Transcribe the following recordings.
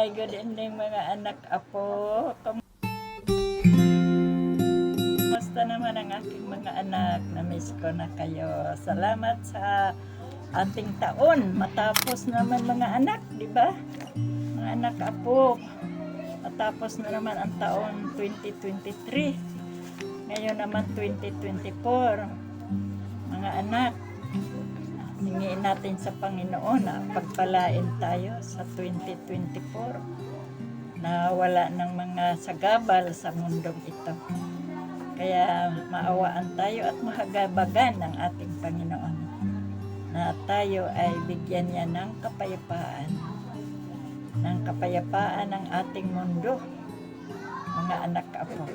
Hi, good evening mga anak apo. Kamusta naman ang aking mga anak? Na-miss ko na kayo. Salamat sa ating taon. Matapos naman mga anak, di ba? Mga anak apo. Matapos na naman ang taon 2023. Ngayon naman 2024. Mga anak, hingiin natin sa Panginoon na pagpalain tayo sa 2024 na wala ng mga sagabal sa mundong ito. Kaya maawaan tayo at mahagabagan ng ating Panginoon na tayo ay bigyan niya ng kapayapaan ng ating mundo, mga anak apo.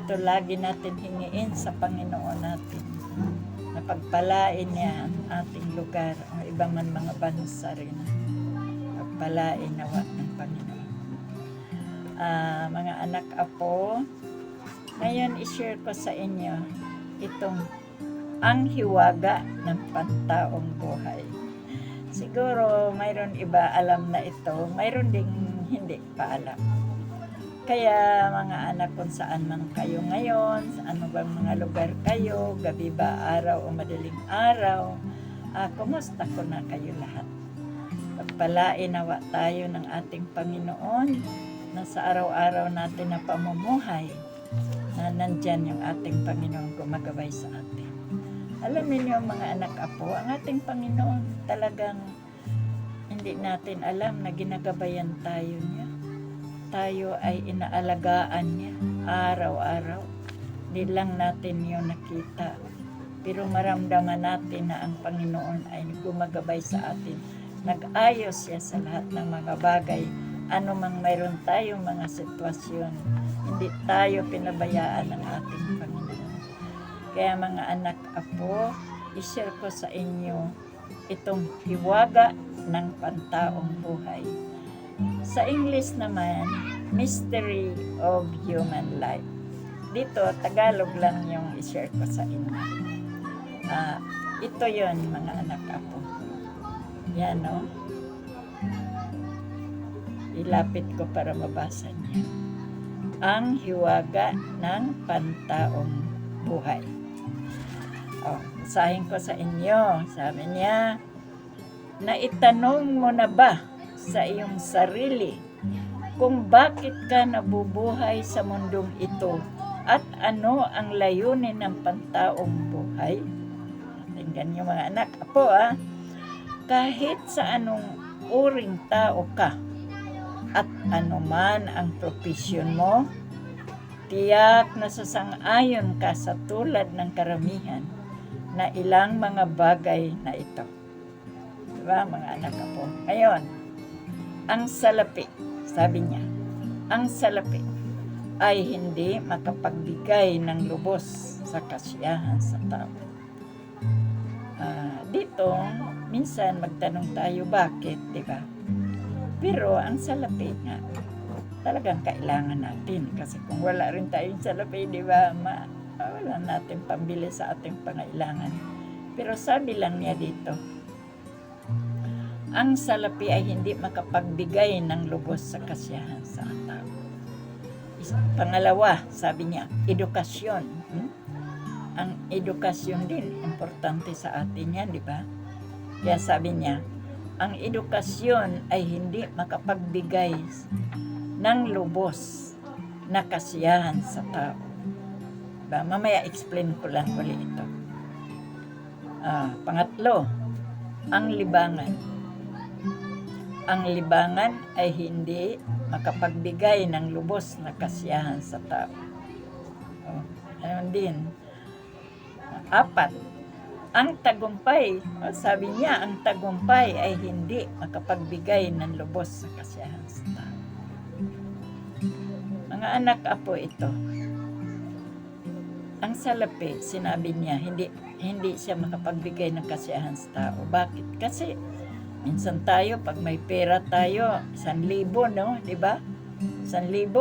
Ito lagi natin hingiin sa Panginoon natin na pagpalain niya ang ating lugar o iba man mga bansa rin. Pagpalain nawa ng Panginoon. Mga anak apo, ngayon i-share ko sa inyo itong ang hiwaga ng pantaong buhay. Siguro mayroon iba alam na ito, mayroon ding hindi pa alam. Kaya mga anak, kung saan man kayo ngayon, sa ano bang mga lugar kayo, gabi ba, araw o madaling araw, kumusta ko na kayo lahat? Pagpalain nawa tayo ng ating Panginoon na sa araw-araw natin na pamumuhay, na nandyan yung ating Panginoon gumagabay sa atin. Alam niyo mga anak apo, ang ating Panginoon talagang hindi natin alam na ginagabayan tayo niya. Tayo ay inaalagaan niya araw-araw. Hindi lang natin yun nakita. Pero maramdaman natin na ang Panginoon ay gumagabay sa atin. Nag-ayos siya sa lahat ng mga bagay. Ano mang mayroon tayong mga sitwasyon, hindi tayo pinabayaan ng ating Panginoon. Kaya mga anak apo, i-share ko sa inyo itong hiwaga ng pantaong buhay. Sa English naman, Mystery of Human Life. Dito, Tagalog lang yung i-share ko sa inyo. Ito yon mga anak apo. Yan o. Ilapit ko para mabasa niya. Ang hiwaga ng pantaong buhay. Basahin ko sa inyo. Sabi niya, naitanong mo na ba sa iyong sarili kung bakit ka nabubuhay sa mundong ito at ano ang layunin ng pantaong buhay? Tingnan niyo mga anak. Apo kahit sa anong uring tao ka at anuman ang profesyon mo, tiyak na sasang-ayon ka sa tulad ng karamihan na ilang mga bagay na ito. Diba mga anak po? Ngayon, ang salapi, sabi niya, ang salapi ay hindi makapagbigay ng lubos sa kasiyahan sa tao. Dito, minsan magtanong tayo bakit, diba? Pero ang salapi nga, talagang kailangan natin. Kasi kung wala rin tayong salapi, diba, wala natin pambili sa ating pangailangan. Pero sabi lang niya dito, ang salapi ay hindi makapagbigay ng lubos sa kasiyahan sa tao. Pangalawa, sabi niya, edukasyon. Ang edukasyon din, importante sa atin yan, di ba? Kaya sabi niya, ang edukasyon ay hindi makapagbigay ng lubos na kasiyahan sa tao. Diba? Mamaya explain ko lang ulit ito. Pangatlo, ang libangan. Ang libangan ay hindi makapagbigay ng lubos na kasiyahan sa tao. Ano din. Apat, ang tagumpay. Sabi niya, ang tagumpay ay hindi makapagbigay ng lubos sa kasiyahan sa tao. Mga anak apo ito. Ang salapi, sinabi niya, hindi siya makapagbigay ng kasiyahan sa tao. Bakit? Kasi minsan tayo, pag may pera tayo, 1,000, no? Diba? 1,000.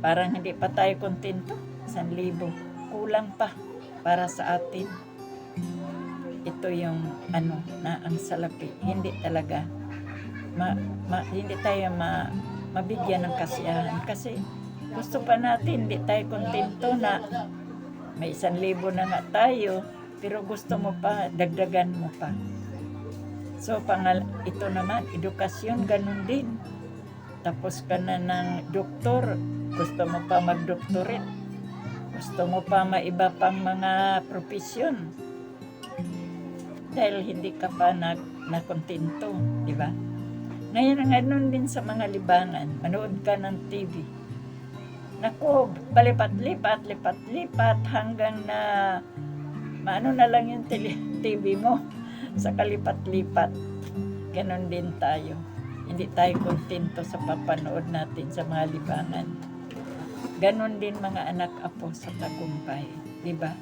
Parang hindi pa tayo kontento. 1,000. Kulang pa para sa atin. Ito yung na ang salapi. Hindi talaga hindi tayo mabigyan ng kasiyahan kasi gusto pa natin, hindi tayo kontento na may 1,000 na nga tayo, pero gusto mo pa, dagdagan mo pa. So, ito naman, edukasyon, ganun din. Tapos ka na ng doktor, gusto mo pa mag-doctorate, gusto mo pa maiba pang mga profesyon. Dahil hindi ka pa nakontento, di ba? Ngayon, ganun din sa mga libangan, manood ka ng TV. Naku, palipat-lipat hanggang na maano na lang yung TV mo sa kalipat-lipat. Ganon din tayo. Hindi tayo kontento sa papanood natin sa mga libangan. Ganon din mga anak apo sa tagumpay. Diba?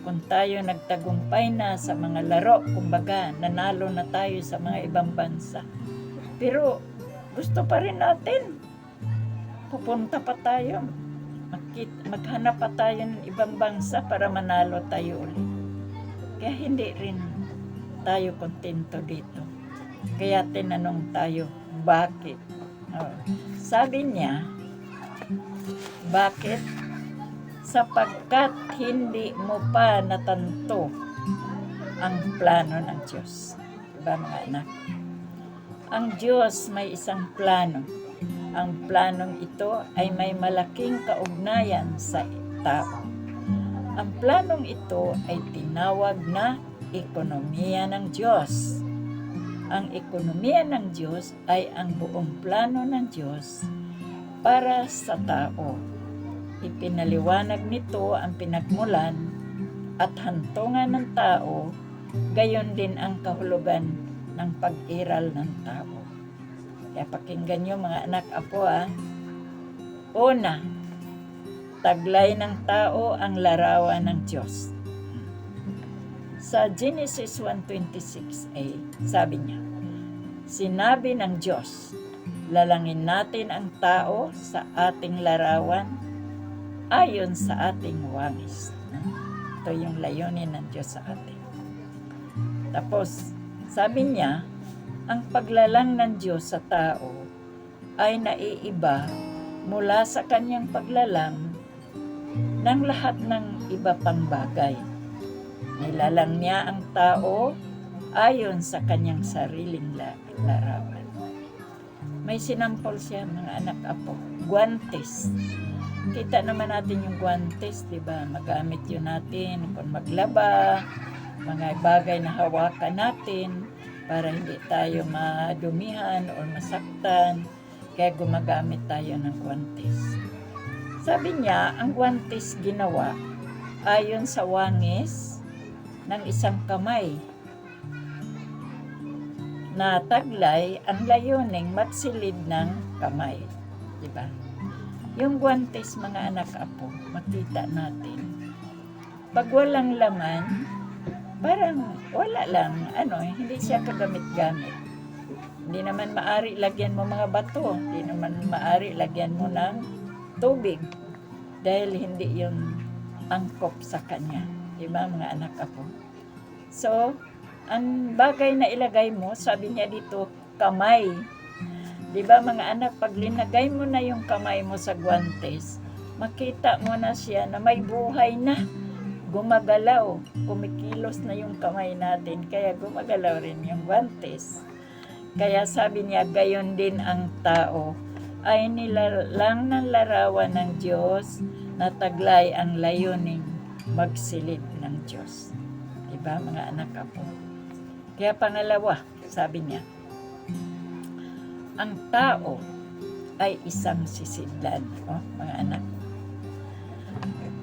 Kung tayo nagtagumpay na sa mga laro, kumbaga, nanalo na tayo sa mga ibang bansa. Pero gusto pa rin natin. Pupunta pa tayo. Maghanap pa tayo ng ibang bansa para manalo tayo ulit. Kaya hindi rin tayo kontento dito. Kaya tinanong tayo, bakit? Sabi niya, bakit? Sapagkat hindi mo pa natanto ang plano ng Diyos. Diba mga anak? Ang Diyos may isang plano. Ang planong ito ay may malaking kaugnayan sa tao. Ang planong ito ay tinawag na ekonomiya ng Diyos. Ang ekonomiya ng Diyos ay ang buong plano ng Diyos para sa tao. Ipinaliwanag nito ang pinagmulan at hantungan ng tao, gayon din ang kahulugan ng pag-iral ng tao. Kaya pakinggan nyo mga anak apo Una, taglay ng tao ang larawan ng Diyos. Sa Genesis 1:26a, sabi niya, sinabi ng Diyos, lalangin natin ang tao sa ating larawan ayon sa ating wangis. Ito yung layunin ng Diyos sa atin. Tapos, sabi niya, ang paglalang ng Diyos sa tao ay naiiba mula sa kanyang paglalang ng lahat ng iba pang bagay. Nilalang niya ang tao ayon sa kanyang sariling larawan. May sinampol siya mga anak apo, guwantes. Kita naman natin yung guwantes, di ba? Magamit yun natin kung maglaba, mga bagay na hawakan natin, para hindi tayo madumihan o masaktan, kaya gumagamit tayo ng guwantes. Sabi niya, ang guwantes ginawa ayon sa wangis ng isang kamay na taglay ang layuning magsilid ng kamay. Diba? Yung guwantes mga anak apo, makita natin. Pag walang laman, parang wala lang, hindi siya kagamit-gamit. Hindi naman maari lagyan mo mga bato, hindi naman maari lagyan mo ng tubig dahil hindi yung angkop sa kanya. Diba mga anak ako? So, ang bagay na ilagay mo, sabi niya dito, kamay. Diba mga anak, pag linagay mo na yung kamay mo sa guwantes, makita mo na siya na may buhay na. Gumagalaw, kumikilos na yung kamay natin, kaya gumagalaw rin yung guwantes. Kaya sabi niya, gayon din ang tao ay nilalang ng larawan ng Diyos na taglay ang layuning magsilid ng Diyos. Diba mga anak ako? Kaya pangalawa, sabi niya, ang tao ay isang sisidlan, mga anak.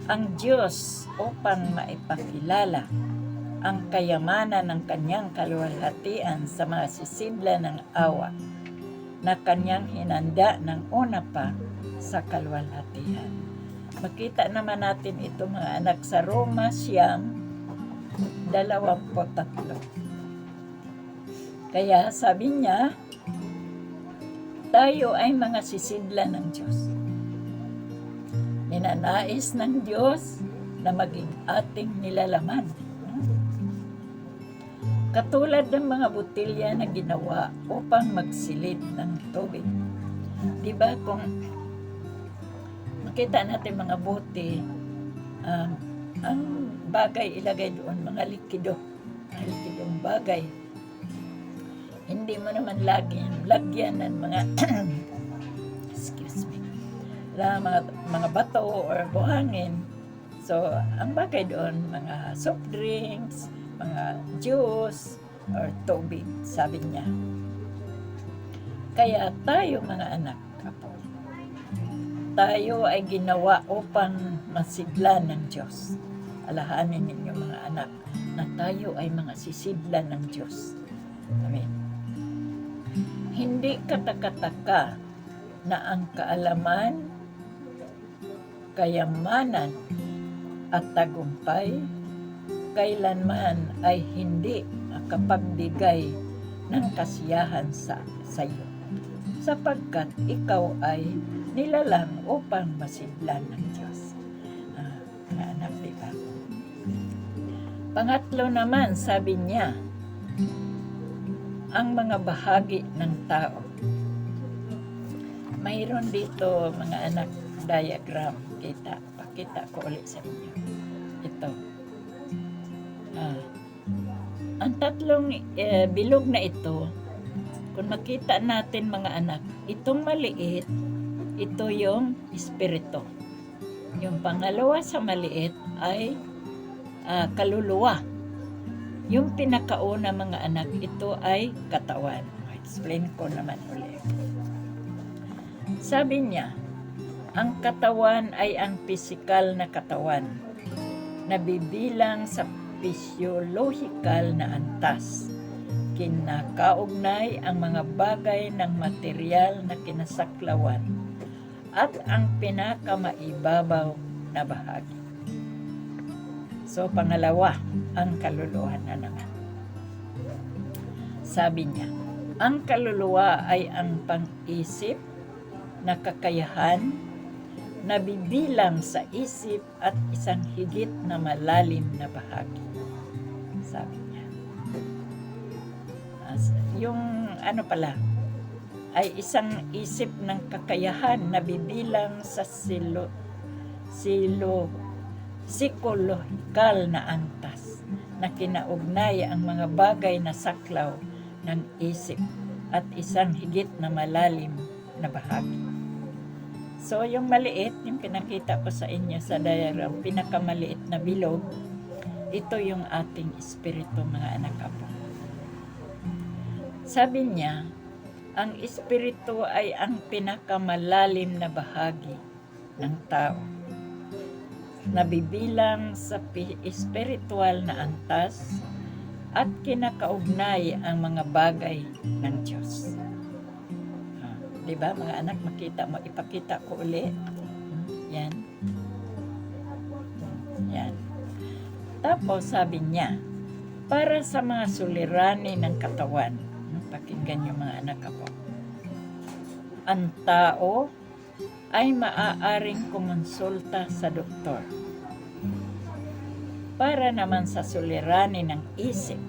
Ang Diyos upang maipakilala ang kayamanan ng kanyang kaluwalhatian sa mga sisidlan ng awa na kanyang hinanda ng una pa sa kaluwalhatian. Makita naman natin ito mga anak sa Roma 9:23. Kaya sabi niya, tayo ay mga sisidlan ng Diyos. Ninanais ng Diyos na maging ating nilalaman. Katulad ng mga botelya na ginawa upang magsilid ng tubig. Diba kung makita natin mga bote, ang bagay ilagay doon, mga likidong bagay. Hindi mo naman lagyan ng mga excuse me, mga bato or buhangin. So, ang bagay doon, mga soft drinks, mga juice, or tubig, sabi niya. Kaya tayo mga anak, apo, tayo ay ginawa upang masigla ng Diyos. Alahanin ninyo mga anak, na tayo ay mga sisidla ng Diyos. Amen. Hindi katakataka na ang kaalaman, kayamanan, at tagumpay kailanman ay hindi makapagbigay ng kasiyahan sa iyo, sapagkat ikaw ay nilalang upang masigla ng Diyos. Mga anak, diba? Pangatlo naman, sabi niya, ang mga bahagi ng tao. Mayroon dito, mga anak, diagram. Pakita ko ulit sa inyo. Ito. Ang tatlong bilog na ito, kung makita natin mga anak, itong maliit, ito yung espiritu. Yung pangalawa sa maliit ay kaluluwa. Yung pinakauna mga anak, ito ay katawan. Explain ko naman ulit. Sabi niya, ang katawan ay ang pisikal na katawan, nabibilang sa physiological na antas. Kinakaugnay ang mga bagay ng material na kinasaklawan at ang pinakamaibabaw na bahagi. So, pangalawa, ang kaluluwa na naman. Sabi niya, ang kaluluwa ay ang pang-isip na kakayahan nabibilang sa isip at isang higit na malalim na bahagi. Sabi niya. Yung ay isang isip ng kakayahan nabibilang sa psikolohikal na antas na kinaugnay ang mga bagay na saklaw ng isip at isang higit na malalim na bahagi. So, yung maliit, yung pinakita ko sa inyo sa diagram, pinakamaliit na bilog, ito yung ating espiritu, mga anak ko. Sabi niya, ang espiritu ay ang pinakamalalim na bahagi ng tao. Nabibilang sa espiritual na antas at kinakaugnay ang mga bagay ng Diyos. Diba mga anak, makita mo, ipakita ko ulit. Yan. Yan. Tapos sabi niya, para sa mga suliranin ng katawan, pakinggan niyo mga anak ko, ang tao ay maaaring kumonsulta sa doktor. Para naman sa suliranin ng isip,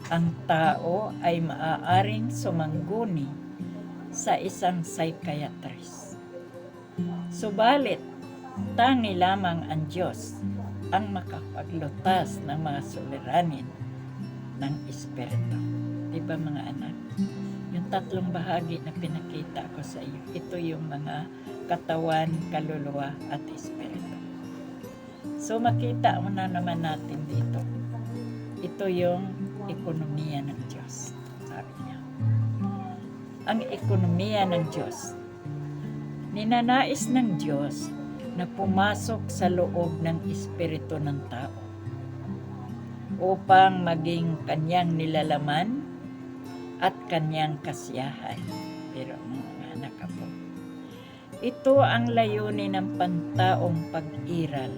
ang tao ay maaaring sumangguni sa isang psychiatrist. Subalit, tangi lamang ang Diyos ang makapaglutas ng mga suliranin ng espiritu. Diba mga anak? Yung tatlong bahagi na pinakita ko sa iyo, ito yung mga katawan, kaluluwa, at espiritu. So makita mo na naman natin dito. Ito yung ekonomiya ng Diyos. Sabi niya. Ang ekonomiya ng Diyos. Ninanais ng Diyos na pumasok sa loob ng espiritu ng tao upang maging kanyang nilalaman at kanyang kasiyahan. Pero mga anak po, ito ang layunin ng pantaong pag-iral.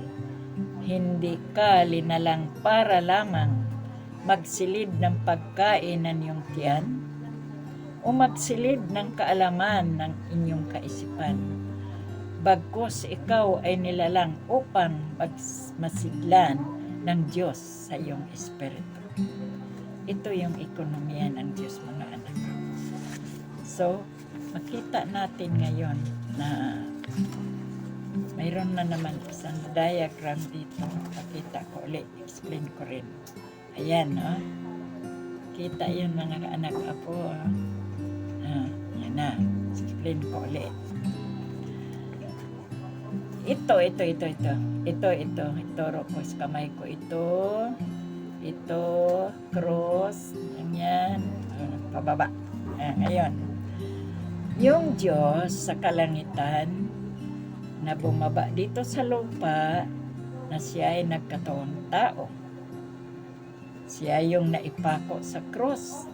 Hindi ka linalang para lamang magsilid ng pagkain ng iyong tiyan o magsilid ng kaalaman ng inyong kaisipan. Bagkus ikaw ay nilalang upang masiglan ng Diyos sa iyong espiritu. Ito yung ekonomiya ng Diyos, mga anak. So, makita natin ngayon na mayroon na naman isang diagram dito. Pakita ko ulit, explain ko rin. Ayan, no? Kita yun, mga anak apo. Yan na, explain ko ulit. Ito. Ituro ko sa kamay ko. Ito, cross, ganyan, pababa. Ngayon, yung Diyos sa kalangitan na bumaba dito sa lupa na siya ay nagkatawang tao. Siya yung naipako sa cross.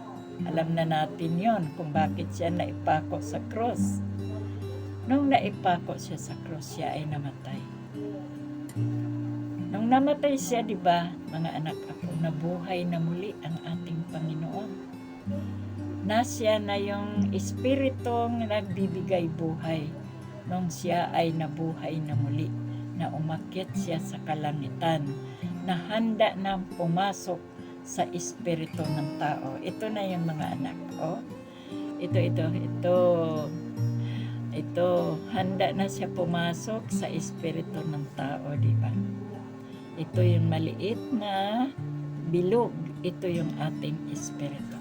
Alam na natin yon kung bakit siya naipako sa cross. Nung naipako siya sa cross, siya ay namatay. Nung namatay siya, di ba, mga anak ako, nabuhay na muli ang ating Panginoon. Na siya na yung espiritong nagbibigay buhay. Nung siya ay nabuhay na muli, na umakyat siya sa kalangitan, na handa na pumasok sa espiritu ng tao. Ito na yung mga anak. Oh. Ito, handa na siya pumasok sa espiritu ng tao, di ba? Ito yung maliit na bilog. Ito yung ating espiritu.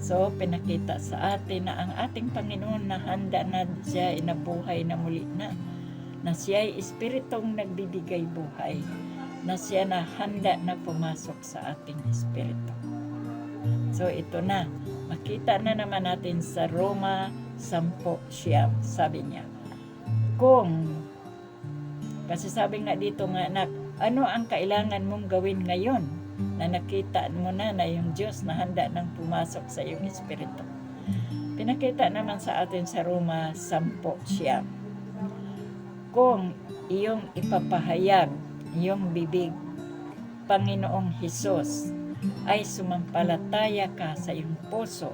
So, pinakita sa atin na ang ating Panginoon na handa na siya, inabuhay na muli na siya ay espiritong nagbibigay buhay, na siya na handa na pumasok sa ating espiritu. So, ito na. Makita na naman natin sa Roma 10:9, sabi niya. Kasi sabi nga dito nga, anak, ano ang kailangan mong gawin ngayon na nakita mo na yung Diyos na handa nang pumasok sa iyong espiritu? Pinakita naman sa atin sa Roma 10:9. Kung iyong ipapahayag, iyong bibig, Panginoong Hesus, ay sumampalataya ka sa iyong puso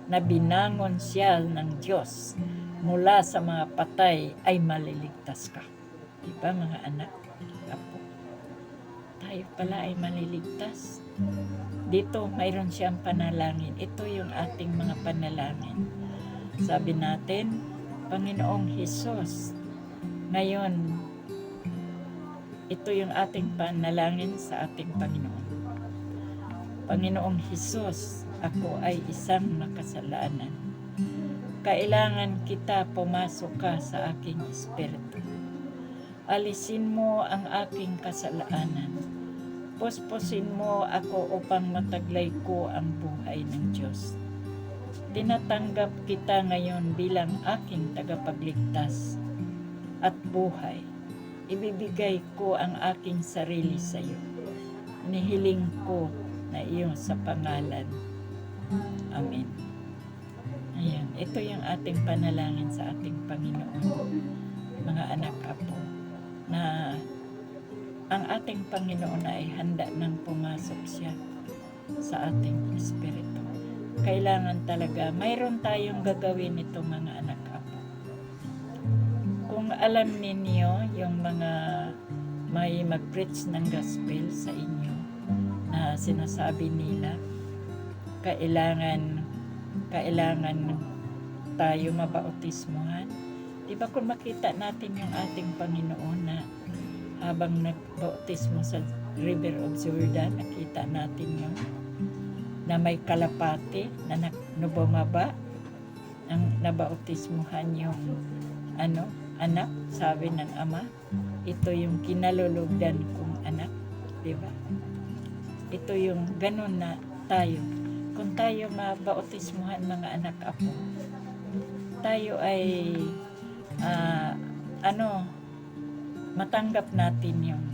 na binangon siya ng Diyos mula sa mga patay, ay maliligtas ka. Diba, mga anak? Apo, tayo pala ay maliligtas. Dito mayroon siyang panalangin. Ito yung ating mga panalangin. Sabi natin, Panginoong Hesus, ngayon, ito yung ating panalangin sa ating Panginoon. Panginoong Hesus, ako ay isang makasalanan. Kailangan kita pumasok ka sa aking espiritu. Alisin mo ang aking kasalanan. Puspusin mo ako upang mataglay ko ang buhay ng Diyos. Tinatanggap kita ngayon bilang aking tagapagligtas at buhay. Ibibigay ko ang aking sarili sa iyo. Nihiling ko na iyo sa pangalan. Amen. Ayan, ito yung ating panalangin sa ating Panginoon, mga anak apo, na ang ating Panginoon ay handa nang pumasok siya sa ating espiritu. Kailangan talaga, mayroon tayong gagawin ito, mga anak apo. Kung alam ninyo, yung mga may mag-preach ng gospel sa inyo, na sinasabi nila, kailangan tayo mabautismuhan. Diba kung makita natin yung ating Panginoon na habang nagbautismo sa River of Jordan, nakita natin yun, na may kalapati na bumaba, ang nabautismuhan yung anak, sabi ng ama, ito yung kinalulugdan kong anak, diba? Ito yung ganun na tayo. Kung tayo mabautismuhan, mga anak apo, tayo ay matanggap natin yung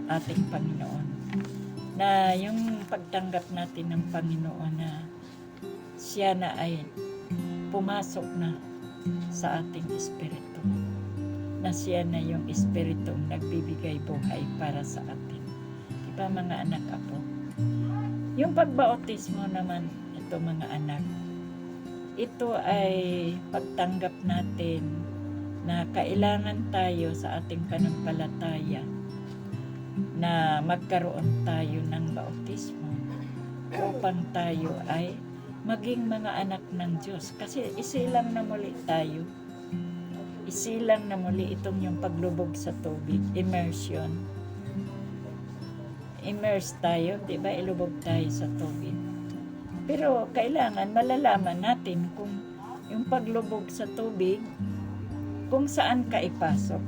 ating Panginoon. Na yung pagtanggap natin ng Panginoon na siya na ay pumasok na sa ating espiritu. Na siya na yung espiritong nagbibigay buhay para sa atin. Diba, mga anak apo? Yung pagbautismo naman, ito mga anak, ito ay pagtanggap natin na kailangan tayo sa ating pananampalataya na magkaroon tayo ng bautismo upang tayo ay maging mga anak ng Diyos. Kasi isilang na muli tayo. Isilang na muli itong yung paglubog sa tubig, immersion. Immerse tayo, di ba? Ilubog tayo sa tubig. Pero kailangan malalaman natin kung yung paglubog sa tubig, kung saan ka ipasok.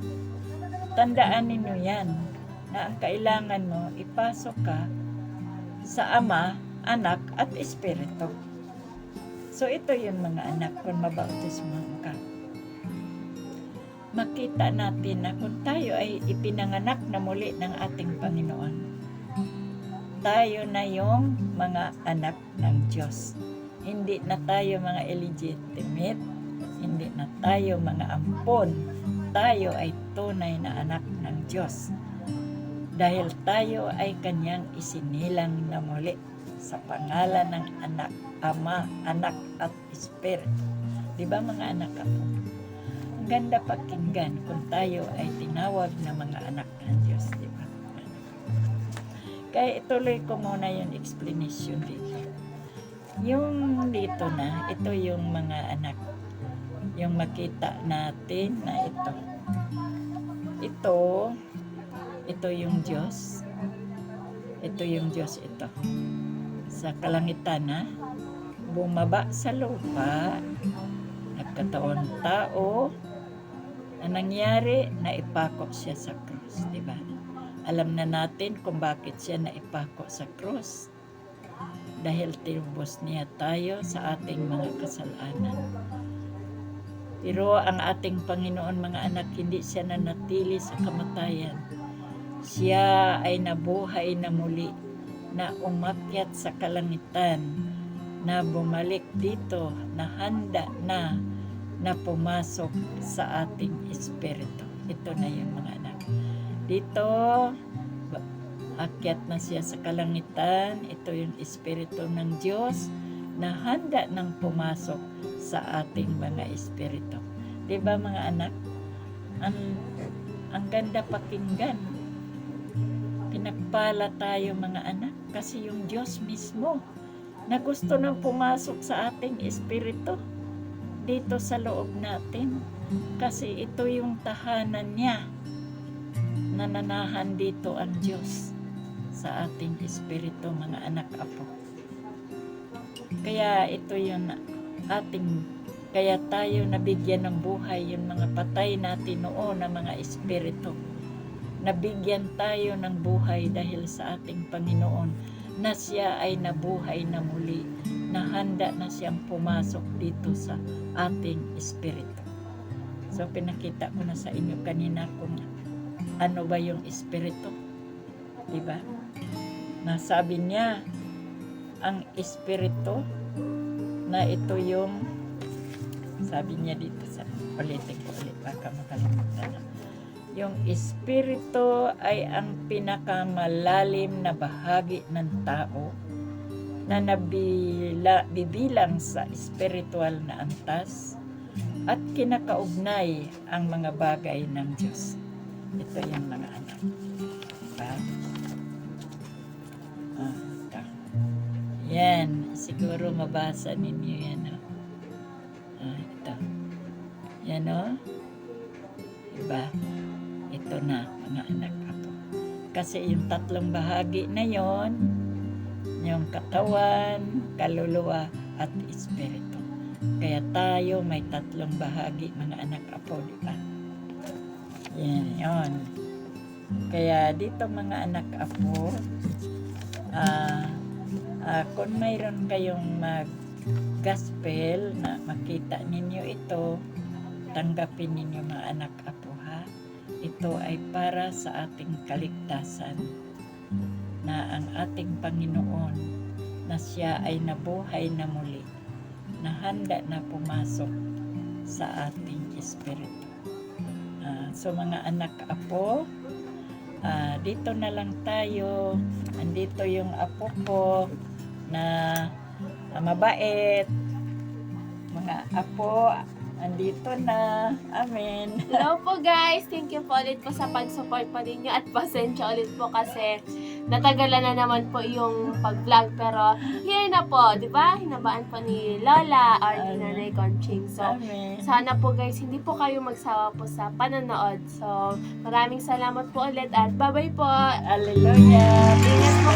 Tandaan ninyo yan, na ang kailangan mo, ipasok ka sa Ama, Anak, at Espiritu. So ito yung mga anak, kung mabautismo ka. Makita natin na kung tayo ay ipinanganak na muli ng ating Panginoon, tayo na yung mga anak ng Diyos. Hindi na tayo mga illegitimate, hindi na tayo mga ampon. Tayo ay tunay na anak ng Diyos. Dahil tayo ay kanyang isinilang na muli sa pangalan ng anak, Ama, Anak, at Espiritu. Di ba mga anak ako? Ang ganda pakinggan kung tayo ay tinawag na mga anak ng Diyos, di ba? Kaya ituloy ko muna yung explanation dito. Yung dito na, ito yung mga anak. Yung makita natin na ito. Ito yung Diyos. Ito yung Diyos ito. Sa kalangitan na, bumaba sa lupa, nagkataon tao, ang nangyari, naipako siya sa krus, di ba? Alam na natin kung bakit siya naipako sa krus. Dahil tinubos niya tayo sa ating mga kasalanan. Pero ang ating Panginoon, mga anak, hindi siya nanatili sa kamatayan. Siya ay nabuhay na muli, na umakyat sa kalangitan, na bumalik dito, na handa na pumasok sa ating espiritu. Ito na yung mga anak. Dito, akyat na siya sa kalangitan. Ito yung espiritu ng Diyos na handa nang pumasok sa ating mga espiritu. Diba mga anak? Ang ganda pakinggan. Pinagpala tayo mga anak kasi yung Diyos mismo na gusto nang pumasok sa ating espiritu dito sa loob natin. Kasi ito yung tahanan niya. Nananahan dito ang Diyos sa ating espiritu, mga anak apo. Kaya ito yung kaya tayo nabigyan ng buhay, yung mga patay natin noon na mga espiritu. Nabigyan tayo ng buhay dahil sa ating Panginoon na siya ay nabuhay na muli, na handa na siyang pumasok dito sa ating espiritu. So pinakita ko na sa inyo kanina kung ano ba yung espiritu. Diba? Nasabi niya, ang espiritu na ito yung, sabi niya dito sa ulitin ko ulit, baka makalimutan na. Yung espiritu ay ang pinakamalalim na bahagi ng tao na bibilang sa espiritual na antas at kinakaugnay ang mga bagay ng Diyos. Ito yung mga anak. Diba? Ito. Yan. Siguro mabasa ninyo yan. Ito. Yan o. Diba? Ito na, mga anak ako. Kasi yung tatlong bahagi na yon, yung katawan, kaluluwa, at espiritu. Kaya tayo may tatlong bahagi, mga anak apo, di ba? Yan, yon. Kaya dito, mga anak apo, kung mayroon kayong mag-gospel na makita ninyo ito, tanggapin ninyo, mga anak apo, ha? Ito ay para sa ating kaligtasan, na ang ating Panginoon na siya ay nabuhay na muli, na handa na pumasok sa ating espiritu. So mga anak apo, dito na lang tayo. Andito yung apo ko na mabait. Mga apo, andito na. Amen. Hello po guys! Thank you po ulit po sa pag-support po ninyo at pasensya ulit po kasi natagalan na naman po yung pag-vlog pero here na po, di ba? Hinabaan po ni Lola or ni Nanay Conching. So, Amen. sana po guys, hindi po kayo magsawa po sa panonood. So, maraming salamat po ulit at bye-bye po! Hallelujah. Ingat po